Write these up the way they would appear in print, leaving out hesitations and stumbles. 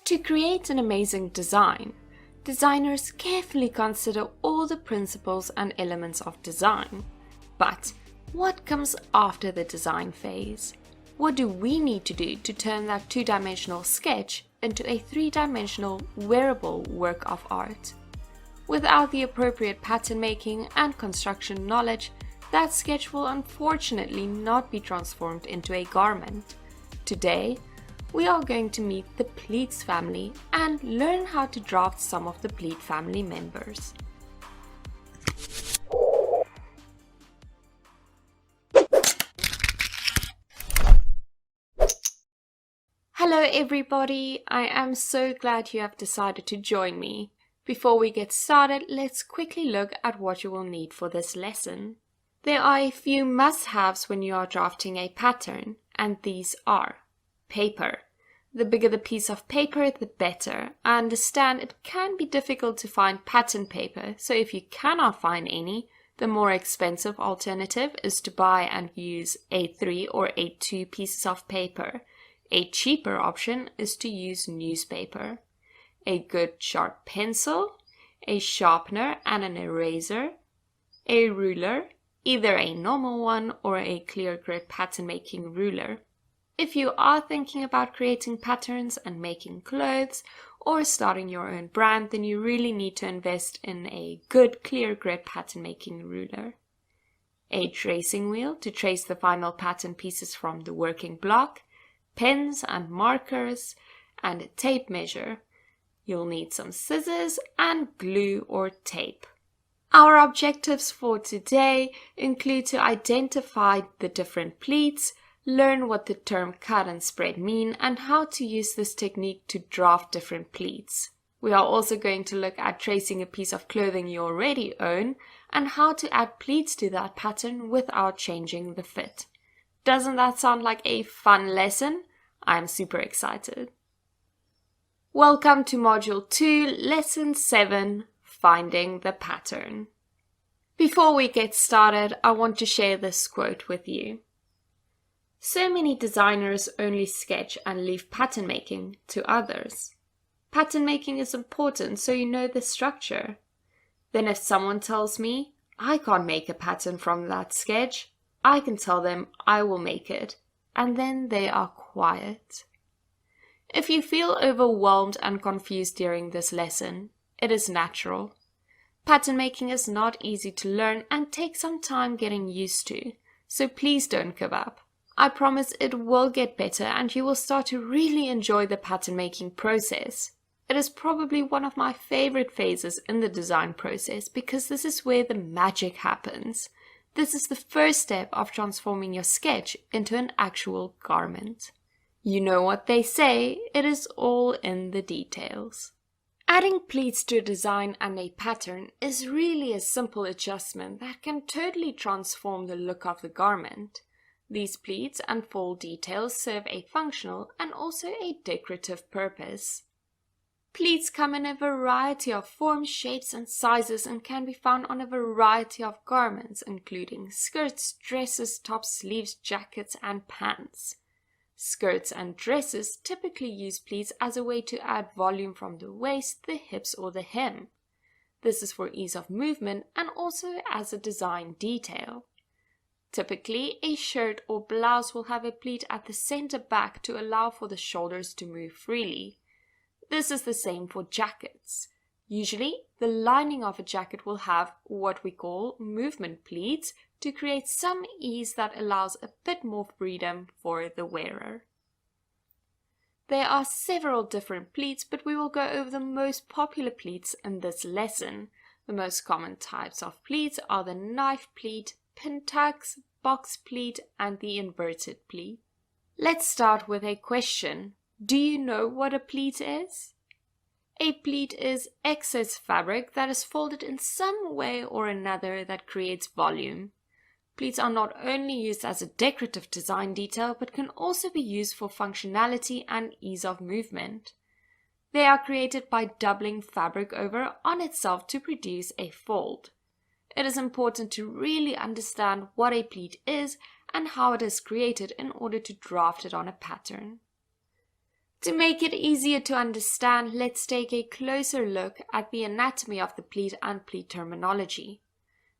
To create an amazing design, designers carefully consider all the principles and elements of design. But what comes after the design phase? What do we need to do to turn that two-dimensional sketch into a three-dimensional, wearable work of art? Without the appropriate pattern making and construction knowledge, that sketch will unfortunately not be transformed into a garment. Today, we are going to meet the Pleat family and learn how to draft some of the Pleat family members. Hello everybody, I am so glad you have decided to join me. Before we get started, let's quickly look at what you will need for this lesson. There are a few must-haves when you are drafting a pattern, and these are paper. The bigger the piece of paper, the better. I understand it can be difficult to find pattern paper, so if you cannot find any, the more expensive alternative is to buy and use A3 or A2 pieces of paper. A cheaper option is to use newspaper. A good sharp pencil, a sharpener and an eraser, a ruler, either a normal one or a clear grid pattern making ruler. If you are thinking about creating patterns and making clothes or starting your own brand, then you really need to invest in a good clear grid pattern making ruler. A tracing wheel to trace the final pattern pieces from the working block, pens and markers, and a tape measure. You'll need some scissors and glue or tape. Our objectives for today include to identify the different pleats, learn what the term cut and spread mean, and how to use this technique to draft different pleats. We are also going to look at tracing a piece of clothing you already own and how to add pleats to that pattern without changing the fit. Doesn't that sound like a fun lesson? I'm super excited. Welcome to Module 2, Lesson 7, Finding the Pattern. Before we get started, I want to share this quote with you. So many designers only sketch and leave pattern making to others. Pattern making is important so you know the structure. Then if someone tells me, I can't make a pattern from that sketch, I can tell them I will make it, and then they are quiet. If you feel overwhelmed and confused during this lesson, it is natural. Pattern making is not easy to learn and takes some time getting used to, so please don't give up. I promise it will get better and you will start to really enjoy the pattern making process. It is probably one of my favorite phases in the design process because this is where the magic happens. This is the first step of transforming your sketch into an actual garment. You know what they say, it is all in the details. Adding pleats to a design and a pattern is really a simple adjustment that can totally transform the look of the garment. These pleats and fall details serve a functional and also a decorative purpose. Pleats come in a variety of forms, shapes and sizes and can be found on a variety of garments, including skirts, dresses, tops, sleeves, jackets and pants. Skirts and dresses typically use pleats as a way to add volume from the waist, the hips or the hem. This is for ease of movement and also as a design detail. Typically, a shirt or blouse will have a pleat at the center back to allow for the shoulders to move freely. This is the same for jackets. Usually, the lining of a jacket will have what we call movement pleats to create some ease that allows a bit more freedom for the wearer. There are several different pleats, but we will go over the most popular pleats in this lesson. The most common types of pleats are the knife pleat, pin tucks, box pleat, and the inverted pleat. Let's start with a question. Do you know what a pleat is? A pleat is excess fabric that is folded in some way or another that creates volume. Pleats are not only used as a decorative design detail, but can also be used for functionality and ease of movement. They are created by doubling fabric over on itself to produce a fold. It is important to really understand what a pleat is and how it is created in order to draft it on a pattern. To make it easier to understand, let's take a closer look at the anatomy of the pleat and pleat terminology.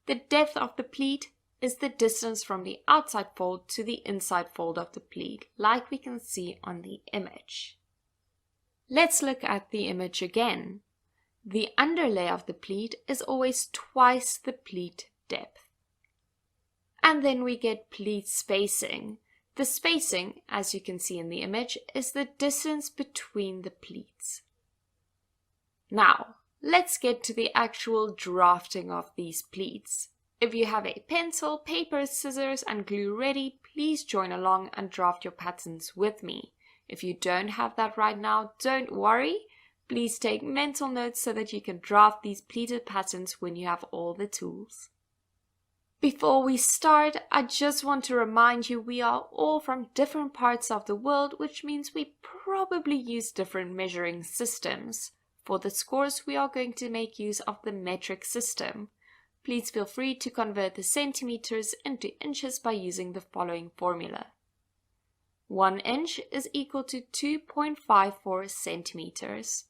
The depth of the pleat is the distance from the outside fold to the inside fold of the pleat, like we can see on the image. Let's look at the image again. The underlay of the pleat is always twice the pleat depth. And then we get pleat spacing. The spacing, as you can see in the image, is the distance between the pleats. Now, let's get to the actual drafting of these pleats. If you have a pencil, paper, scissors, and glue ready, please join along and draft your patterns with me. If you don't have that right now, don't worry. Please take mental notes so that you can draft these pleated patterns when you have all the tools. Before we start, I just want to remind you we are all from different parts of the world, which means we probably use different measuring systems. For the scores, we are going to make use of the metric system. Please feel free to convert the centimeters into inches by using the following formula. 1 inch is equal to 2.54 centimeters.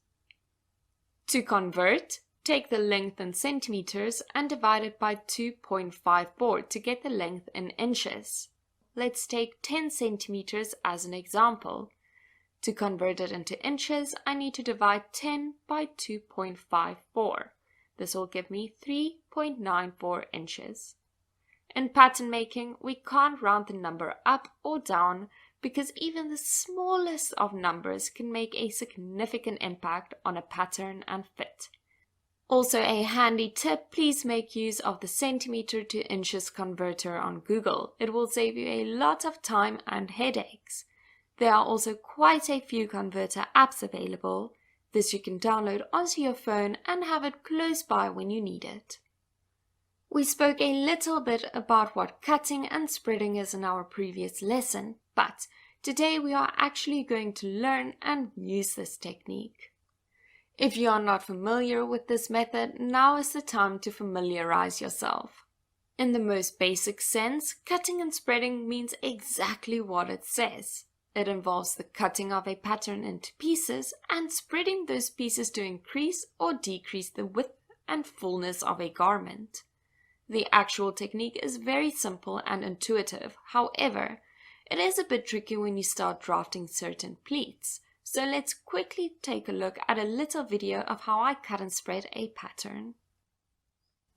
To convert, take the length in centimeters and divide it by 2.54 to get the length in inches. Let's take 10 centimeters as an example. To convert it into inches, I need to divide 10 by 2.54. This will give me 3.94 inches. In pattern making, we can't round the number up or down because even the smallest of numbers can make a significant impact on a pattern and fit. Also, a handy tip, please make use of the centimeter to inches converter on Google. It will save you a lot of time and headaches. There are also quite a few converter apps available. This you can download onto your phone and have it close by when you need it. We spoke a little bit about what cutting and spreading is in our previous lesson, but today we are actually going to learn and use this technique. If you are not familiar with this method, now is the time to familiarize yourself. In the most basic sense, cutting and spreading means exactly what it says. It involves the cutting of a pattern into pieces and spreading those pieces to increase or decrease the width and fullness of a garment. The actual technique is very simple and intuitive. However, it is a bit tricky when you start drafting certain pleats. So let's quickly take a look at a little video of how I cut and spread a pattern.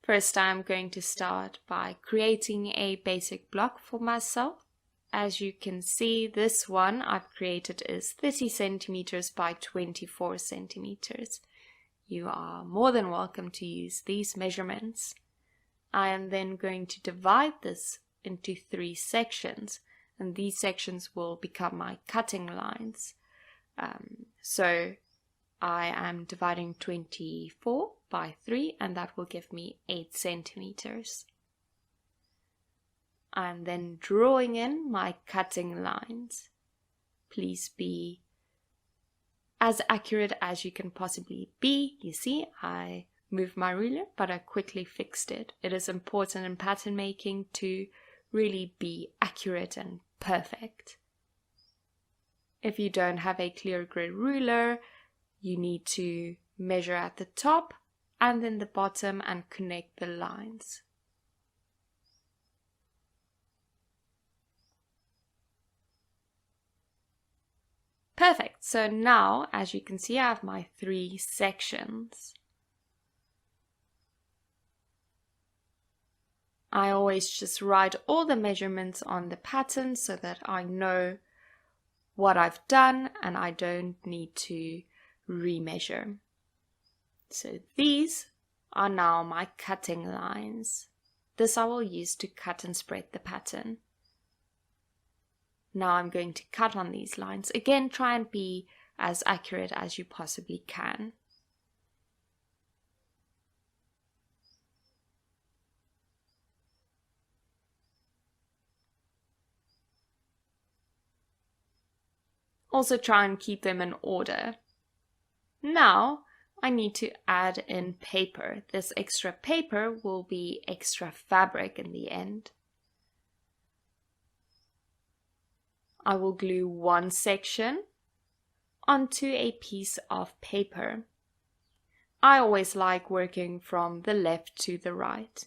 First, I'm going to start by creating a basic block for myself. As you can see, this one I've created is 30 centimeters by 24 centimeters. You are more than welcome to use these measurements. I am then going to divide this into 3 sections, and these sections will become my cutting lines. So I am dividing 24 by 3, and that will give me 8 centimeters. I'm then drawing in my cutting lines. Please be as accurate as you can possibly be. You see, I moved my ruler, but I quickly fixed it. It is important in pattern making to really be accurate and perfect. If you don't have a clear grid ruler, you need to measure at the top and then the bottom and connect the lines. Perfect. So now, as you can see, I have my 3 sections. I always just write all the measurements on the pattern so that I know what I've done and I don't need to remeasure. So these are now my cutting lines. This I will use to cut and spread the pattern. Now I'm going to cut on these lines. Again, try and be as accurate as you possibly can. Also try and keep them in order. Now I need to add in paper. This extra paper will be extra fabric in the end. I will glue one section onto a piece of paper. I always like working from the left to the right.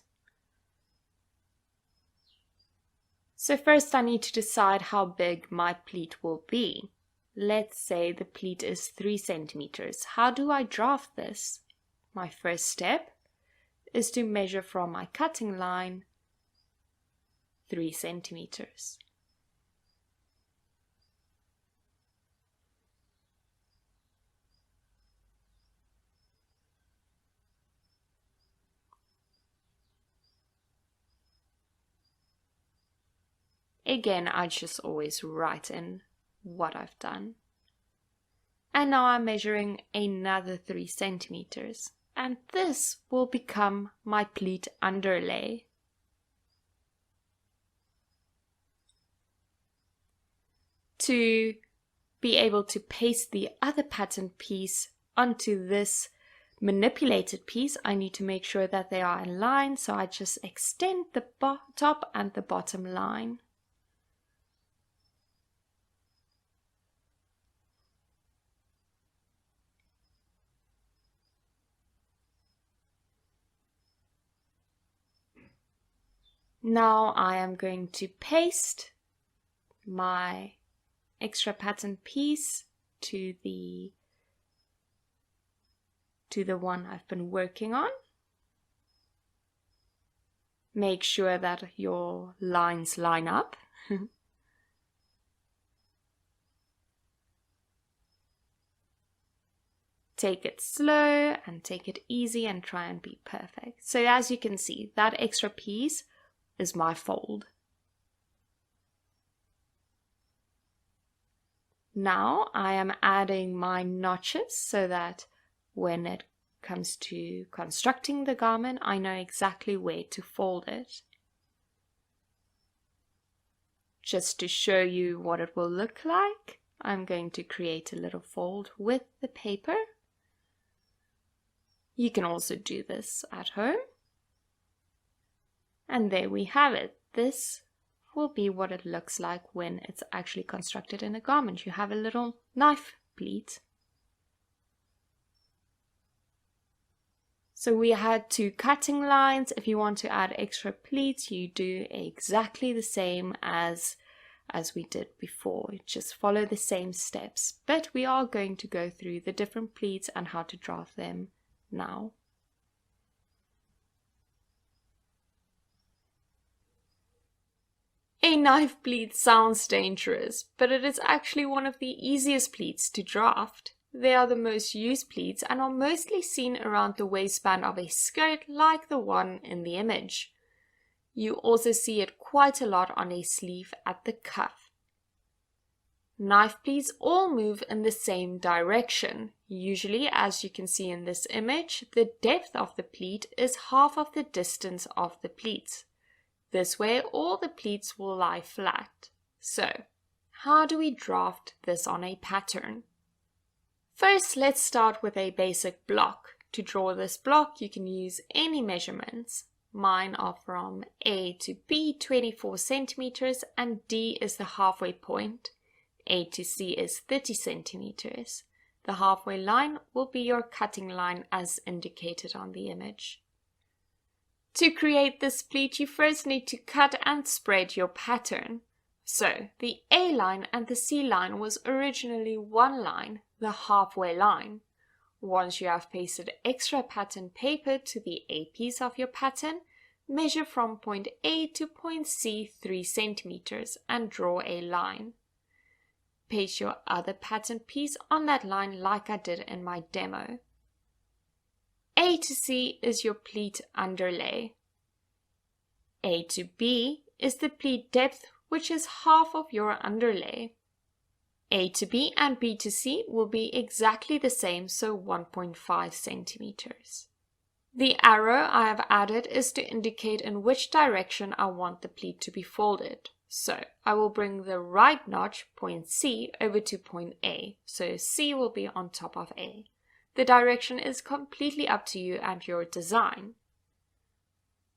So first I need to decide how big my pleat will be. Let's say the pleat is 3 centimeters. How do I draft this? My first step is to measure from my cutting line 3 centimeters. Again, I just always write in what I've done. And now I'm measuring another 3 centimeters. And this will become my pleat underlay. To be able to paste the other pattern piece onto this manipulated piece, I need to make sure that they are in line, so I just extend the top and the bottom line. Now I am going to paste my extra pattern piece to the one I've been working on. Make sure that your lines line up. Take it slow and take it easy and try and be perfect. So as you can see, that extra piece is my fold. Now I am adding my notches so that when it comes to constructing the garment, I know exactly where to fold it. Just to show you what it will look like, I'm going to create a little fold with the paper. You can also do this at home. And there we have it. This will be what it looks like when it's actually constructed in a garment. You have a little knife pleat. So we had 2 cutting lines. If you want to add extra pleats, you do exactly the same as we did before. Just follow the same steps. But we are going to go through the different pleats and how to draft them now. A knife pleat sounds dangerous, but it is actually one of the easiest pleats to draft. They are the most used pleats and are mostly seen around the waistband of a skirt like the one in the image. You also see it quite a lot on a sleeve at the cuff. Knife pleats all move in the same direction. Usually, as you can see in this image, the depth of the pleat is half of the distance of the pleats. This way, all the pleats will lie flat. So, how do we draft this on a pattern? First, let's start with a basic block. To draw this block, you can use any measurements. Mine are from A to B, 24 centimeters, and D is the halfway point. A to C is 30 centimeters. The halfway line will be your cutting line as indicated on the image. To create this pleat, you first need to cut and spread your pattern. So, the A line and the C line was originally one line, the halfway line. Once you have pasted extra pattern paper to the A piece of your pattern, measure from point A to point C 3 centimeters and draw a line. Paste your other pattern piece on that line like I did in my demo. A to C is your pleat underlay. A to B is the pleat depth, which is half of your underlay. A to B and B to C will be exactly the same, so 1.5 centimeters. The arrow I have added is to indicate in which direction I want the pleat to be folded. So I will bring the right notch, point C, over to point A, so C will be on top of A. The direction is completely up to you and your design.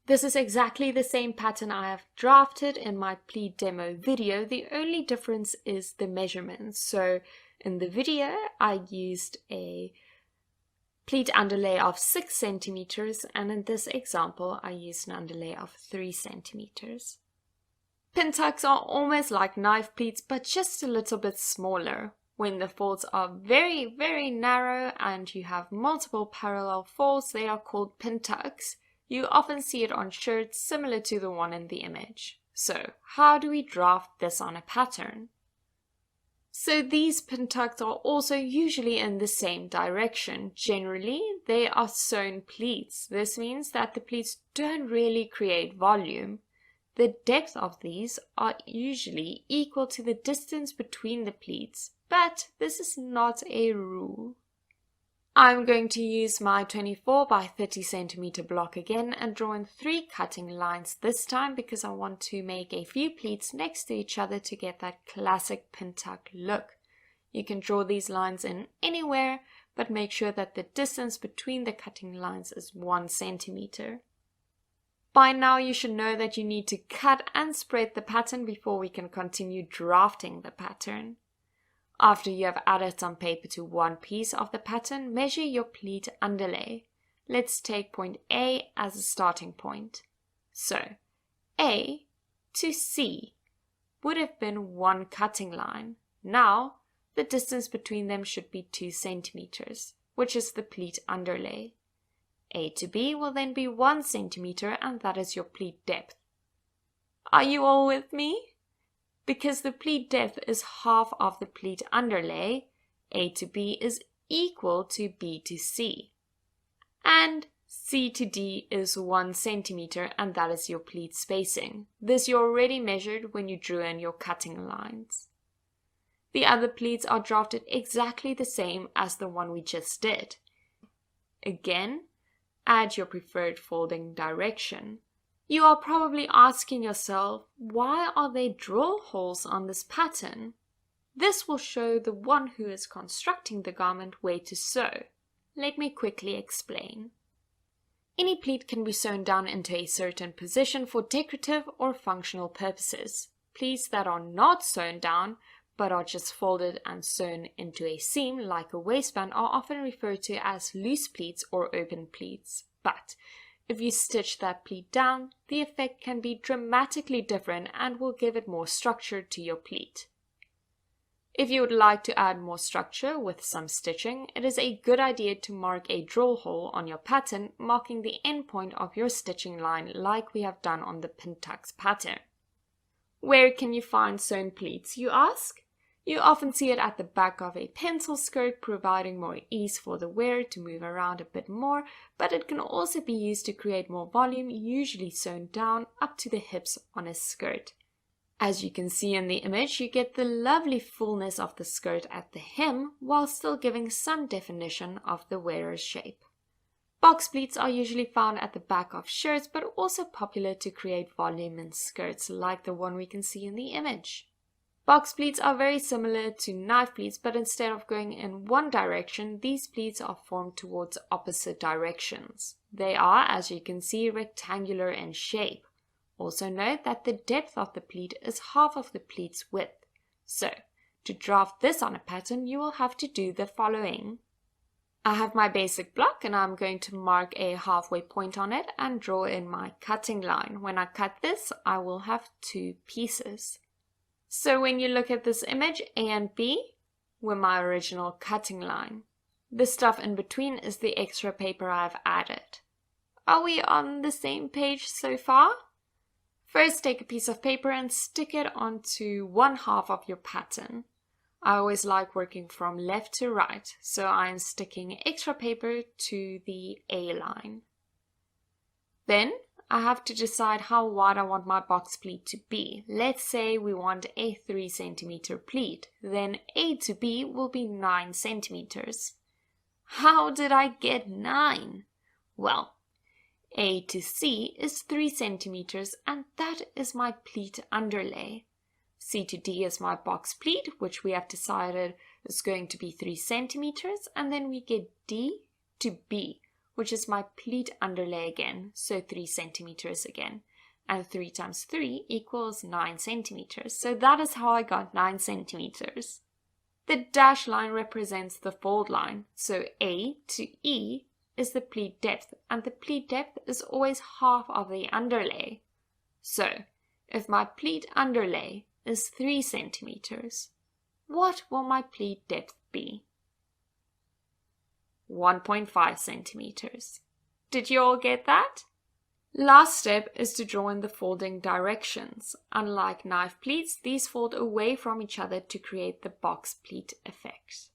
This is exactly the same pattern I have drafted in my pleat demo video. The only difference is the measurements. So In the video, I used a pleat underlay of 6 centimeters, and in this example, I used an underlay of 3 centimeters. Pin tucks are almost like knife pleats, but just a little bit smaller. When the folds are very, very narrow and you have multiple parallel folds, they are called pin tucks. You often see it on shirts similar to the one in the image. So, how do we draft this on a pattern? So these pin tucks are also usually in the same direction. Generally, they are sewn pleats. This means that the pleats don't really create volume. The depth of these are usually equal to the distance between the pleats, but this is not a rule. I'm going to use my 24 by 30 centimeter block again and draw in 3 cutting lines this time because I want to make a few pleats next to each other to get that classic pin tuck look. You can draw these lines in anywhere, but make sure that the distance between the cutting lines is 1 centimeter. By now you should know that you need to cut and spread the pattern before we can continue drafting the pattern. After you have added some paper to one piece of the pattern, measure your pleat underlay. Let's take point A as a starting point. So, A to C would have been 1 cutting line. Now, the distance between them should be 2 centimeters, which is the pleat underlay. A to B will then be 1 centimeter, and that is your pleat depth. Are you all with me? Because the pleat depth is half of the pleat underlay, A to B is equal to B to C. And C to D is 1 centimeter, and that is your pleat spacing. This you already measured when you drew in your cutting lines. The other pleats are drafted exactly the same as the one we just did. Again, add your preferred folding direction. You are probably asking yourself, why are there drill holes on this pattern? This will show the one who is constructing the garment where to sew. Let me quickly explain. Any pleat can be sewn down into a certain position for decorative or functional purposes. Pleats that are not sewn down but are just folded and sewn into a seam like a waistband are often referred to as loose pleats or open pleats. But if you stitch that pleat down, the effect can be dramatically different and will give it more structure to your pleat. If you would like to add more structure with some stitching, it is a good idea to mark a drill hole on your pattern, marking the end point of your stitching line like we have done on the pin tucks pattern. Where can you find sewn pleats, you ask? You often see it at the back of a pencil skirt, providing more ease for the wearer to move around a bit more, but it can also be used to create more volume, usually sewn down up to the hips on a skirt. As you can see in the image, you get the lovely fullness of the skirt at the hem, while still giving some definition of the wearer's shape. Box pleats are usually found at the back of shirts, but also popular to create volume in skirts, like the one we can see in the image. Box pleats are very similar to knife pleats, but instead of going in one direction, these pleats are formed towards opposite directions. They are, as you can see, rectangular in shape. Also note that the depth of the pleat is half of the pleat's width. So, to draft this on a pattern, you will have to do the following. I have my basic block and I'm going to mark a halfway point on it and draw in my cutting line. When I cut this, I will have 2 pieces. So when you look at this image, A and B were my original cutting line. The stuff in between is the extra paper I've added. Are we on the same page so far? First, take a piece of paper and stick it onto one half of your pattern. I always like working from left to right, so I am sticking extra paper to the A line. Then I have to decide how wide I want my box pleat to be. Let's say we want a 3 centimeter pleat, then A to B will be 9 centimeters. How did I get 9? Well, A to C is 3 centimeters and that is my pleat underlay. C to D is my box pleat, which we have decided is going to be 3 centimeters, and then we get D to B, which is my pleat underlay again, so 3 centimeters again. And 3 times 3 equals 9 centimeters. So that is how I got 9 centimeters. The dashed line represents the fold line, so A to E is the pleat depth, and the pleat depth is always half of the underlay. So, if my pleat underlay is 3 centimeters, what will my pleat depth be? 1.5 centimeters. Did you all get that? Last step is to draw in the folding directions. Unlike knife pleats, these fold away from each other to create the box pleat effect.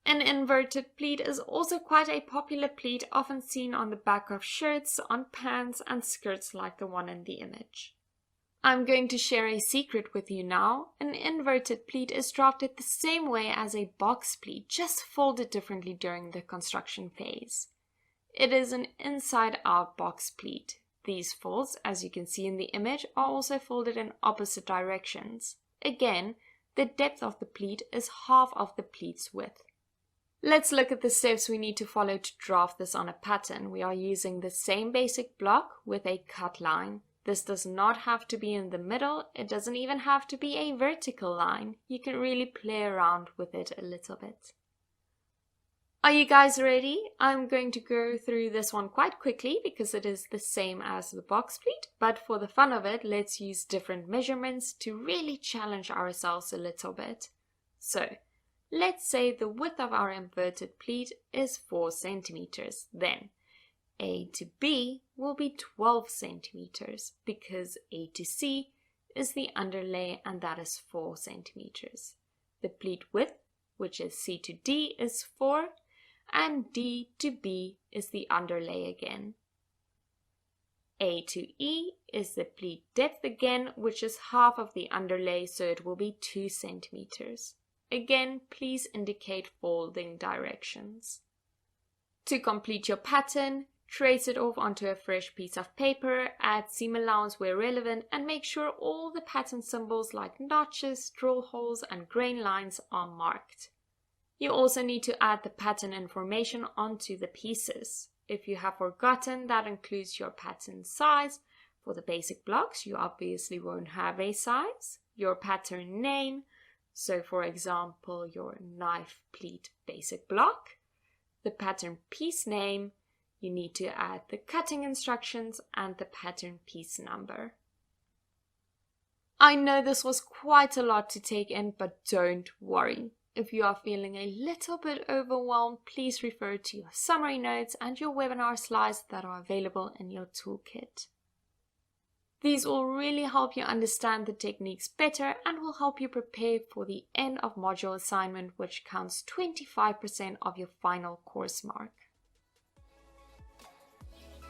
An inverted pleat is also quite a popular pleat, often seen on the back of shirts, on pants and skirts like the one in the image. I'm going to share a secret with you now. An inverted pleat is drafted the same way as a box pleat, just folded differently during the construction phase. It is an inside-out box pleat. These folds, as you can see in the image, are also folded in opposite directions. Again, the depth of the pleat is half of the pleat's width. Let's look at the steps we need to follow to draft this on a pattern. We are using the same basic block with a cut line. This does not have to be in the middle. It doesn't even have to be a vertical line. You can really play around with it a little bit. Are you guys ready? I'm going to go through this one quite quickly because it is the same as the box pleat, but for the fun of it, let's use different measurements to really challenge ourselves a little bit. So, let's say the width of our inverted pleat is 4 centimeters. Then, A to B will be 12 centimeters because A to C is the underlay and that is 4 centimeters. The pleat width, which is C to D, is 4. And D to B is the underlay again. A to E is the pleat depth again, which is half of the underlay, so it will be 2 centimeters. Again, please indicate folding directions. To complete your pattern, trace it off onto a fresh piece of paper, add seam allowance where relevant, and make sure all the pattern symbols like notches, drill holes, and grain lines are marked. You also need to add the pattern information onto the pieces. If you have forgotten, that includes your pattern size. For the basic blocks, you obviously won't have a size. Your pattern name, so for example, your knife pleat basic block. The pattern piece name, you need to add the cutting instructions and the pattern piece number. I know this was quite a lot to take in, but don't worry. If you are feeling a little bit overwhelmed, please refer to your summary notes and your webinar slides that are available in your toolkit. These will really help you understand the techniques better and will help you prepare for the end of module assignment, which counts 25% of your final course mark.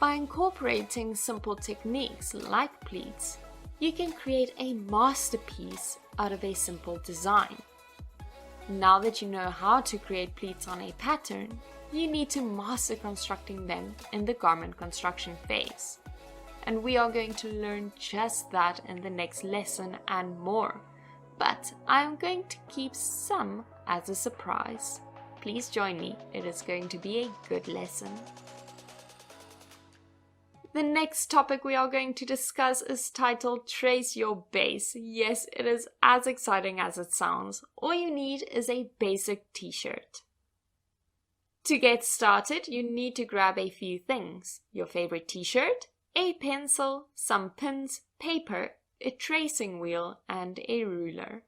By incorporating simple techniques like pleats, you can create a masterpiece out of a simple design. Now that you know how to create pleats on a pattern, you need to master constructing them in the garment construction phase. And we are going to learn just that in the next lesson and more. But I am going to keep some as a surprise. Please join me, it is going to be a good lesson. The next topic we are going to discuss is titled Trace Your Base. Yes, it is as exciting as it sounds. All you need is a basic t-shirt. To get started, you need to grab a few things. Your favorite t-shirt, a pencil, some pins, paper, a tracing wheel, and a ruler.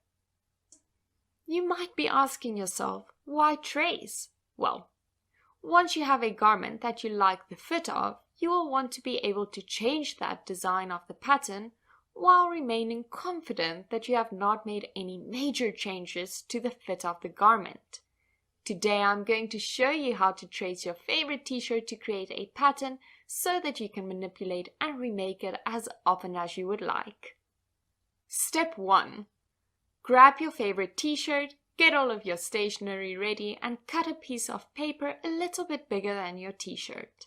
You might be asking yourself, why trace? Well, once you have a garment that you like the fit of, you will want to be able to change that design of the pattern while remaining confident that you have not made any major changes to the fit of the garment. Today I'm going to show you how to trace your favorite t-shirt to create a pattern so that you can manipulate and remake it as often as you would like. Step 1. Grab your favorite t-shirt, get all of your stationery ready, and cut a piece of paper a little bit bigger than your t-shirt.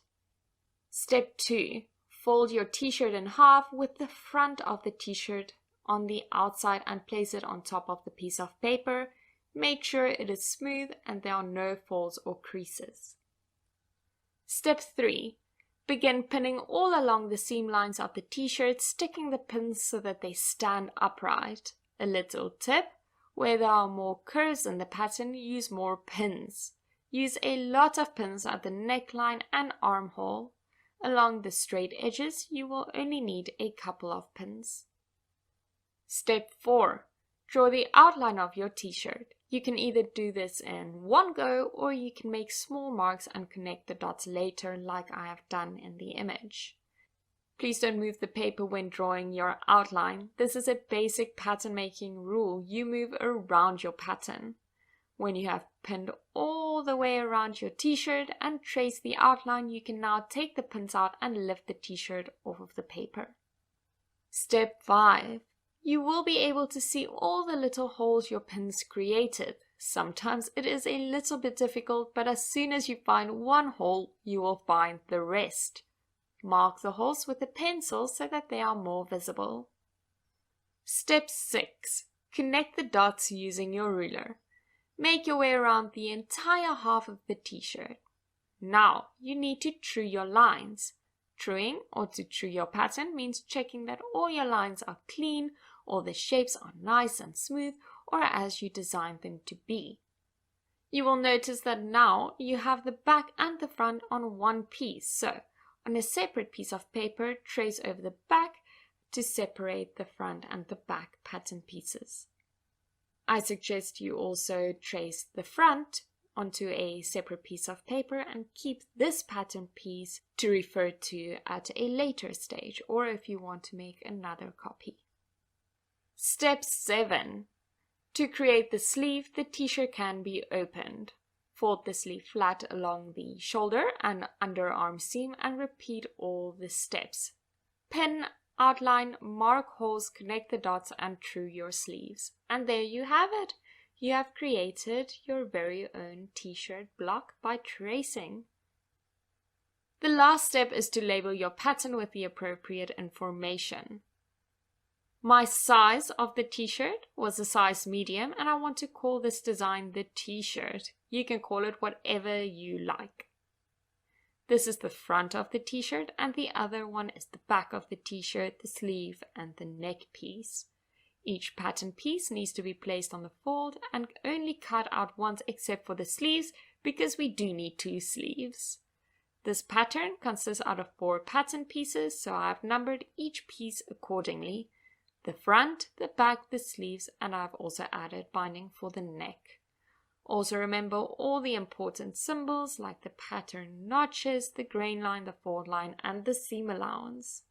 Step 2. Fold your t-shirt in half with the front of the t-shirt on the outside and place it on top of the piece of paper. Make sure it is smooth and there are no folds or creases. Step 3. Begin pinning all along the seam lines of the t-shirt, sticking the pins so that they stand upright. A little tip: Where there are more curves in the pattern, use more pins. Use a lot of pins at the neckline and armhole. Along the straight edges, you will only need a couple of pins. Step 4. Draw the outline of your t-shirt. You can either do this in one go or you can make small marks and connect the dots later like I have done in the image. Please don't move the paper when drawing your outline. This is a basic pattern making rule. You move around your pattern. When you have pinned all the way around your t-shirt and trace the outline, you can now take the pins out and lift the t-shirt off of the paper. Step 5. You will be able to see all the little holes your pins created. Sometimes it is a little bit difficult, but as soon as you find one hole, you will find the rest. Mark the holes with a pencil so that they are more visible. Step 6. Connect the dots using your ruler. Make your way around the entire half of the t-shirt. Now, you need to true your lines. Truing, or to true your pattern, means checking that all your lines are clean, all the shapes are nice and smooth, or as you designed them to be. You will notice that now you have the back and the front on one piece, so on a separate piece of paper, trace over the back to separate the front and the back pattern pieces. I suggest you also trace the front onto a separate piece of paper and keep this pattern piece to refer to at a later stage or if you want to make another copy. Step 7. To create the sleeve, the t-shirt can be opened. Fold the sleeve flat along the shoulder and underarm seam and repeat all the steps. Pin, outline, mark holes, connect the dots and true your sleeves. And there you have it. You have created your very own t-shirt block by tracing. The last step is to label your pattern with the appropriate information. My size of the t-shirt was a size medium and I want to call this design the t-shirt. You can call it whatever you like. This is the front of the t-shirt and the other one is the back of the t-shirt, the sleeve and the neck piece. Each pattern piece needs to be placed on the fold and only cut out once except for the sleeves because we do need 2 sleeves. This pattern consists out of 4 pattern pieces, so I have numbered each piece accordingly. The front, the back, the sleeves, and I've also added binding for the neck. Also remember all the important symbols like the pattern notches, the grain line, the fold line, and the seam allowance.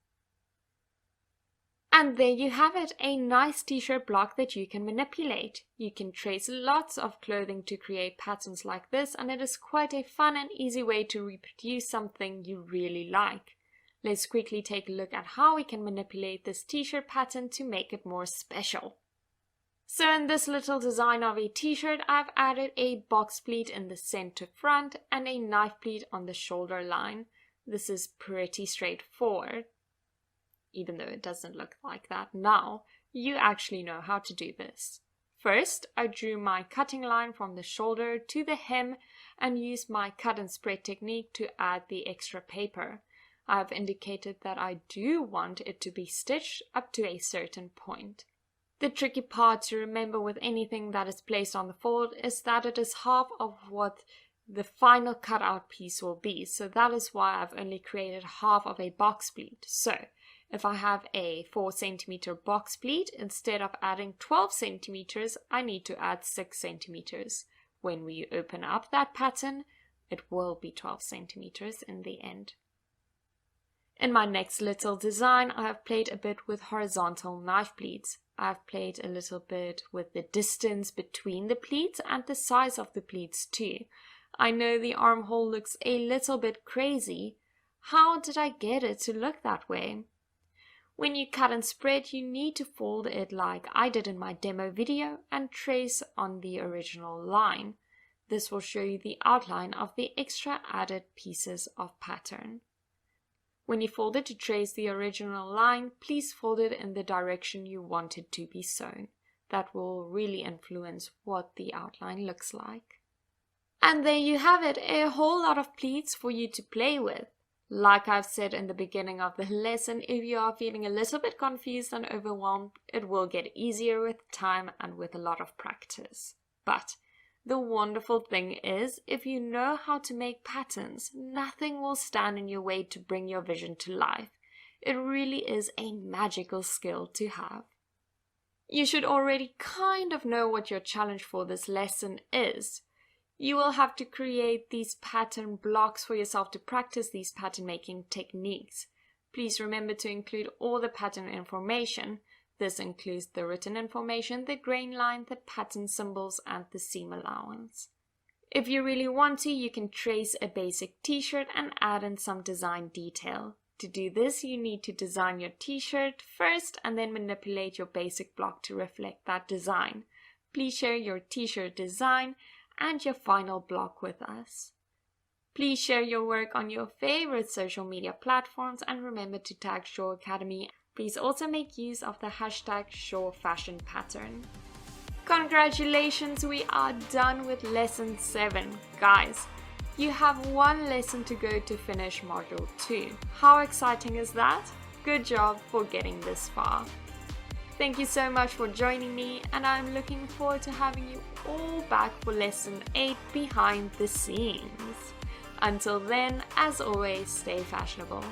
And there you have it, a nice t-shirt block that you can manipulate. You can trace lots of clothing to create patterns like this, and it is quite a fun and easy way to reproduce something you really like. Let's quickly take a look at how we can manipulate this t-shirt pattern to make it more special. So in this little design of a t-shirt, I've added a box pleat in the center front and a knife pleat on the shoulder line. This is pretty straightforward. Even though it doesn't look like that now, you actually know how to do this. First, I drew my cutting line from the shoulder to the hem and used my cut and spread technique to add the extra paper. I have indicated that I do want it to be stitched up to a certain point. The tricky part to remember with anything that is placed on the fold is that it is half of what the final cutout piece will be. So that is why I've only created half of a box pleat. So if I have a 4 centimeter box pleat, instead of adding 12 centimeters, I need to add 6 centimeters. When we open up that pattern, it will be 12 centimeters in the end. In my next little design, I have played a bit with horizontal knife pleats. I've played a little bit with the distance between the pleats and the size of the pleats too. I know the armhole looks a little bit crazy. How did I get it to look that way? When you cut and spread, you need to fold it like I did in my demo video and trace on the original line. This will show you the outline of the extra added pieces of pattern. When you fold it to trace the original line, please fold it in the direction you want it to be sewn. That will really influence what the outline looks like. And there you have it, a whole lot of pleats for you to play with. Like I've said in the beginning of the lesson, if you are feeling a little bit confused and overwhelmed, it will get easier with time and with a lot of practice. But the wonderful thing is, if you know how to make patterns, nothing will stand in your way to bring your vision to life. It really is a magical skill to have. You should already kind of know what your challenge for this lesson is. You will have to create these pattern blocks for yourself to practice these pattern making techniques. Please remember to include all the pattern information. This includes the written information, the grain line, the pattern symbols, and the seam allowance. If you really want to, you can trace a basic t-shirt and add in some design detail. To do this, you need to design your t-shirt first and then manipulate your basic block to reflect that design. Please share your t-shirt design and your final block with us. Please share your work on your favorite social media platforms and remember to tag Shaw Academy. Please also make use of the hashtag #ShawFashionPattern. Congratulations, we are done with lesson 7. Guys, you have one lesson to go to finish module 2. How exciting is that? Good job for getting this far. Thank you so much for joining me, and I'm looking forward to having you all back for lesson 8, behind the scenes. Until then, as always, stay fashionable.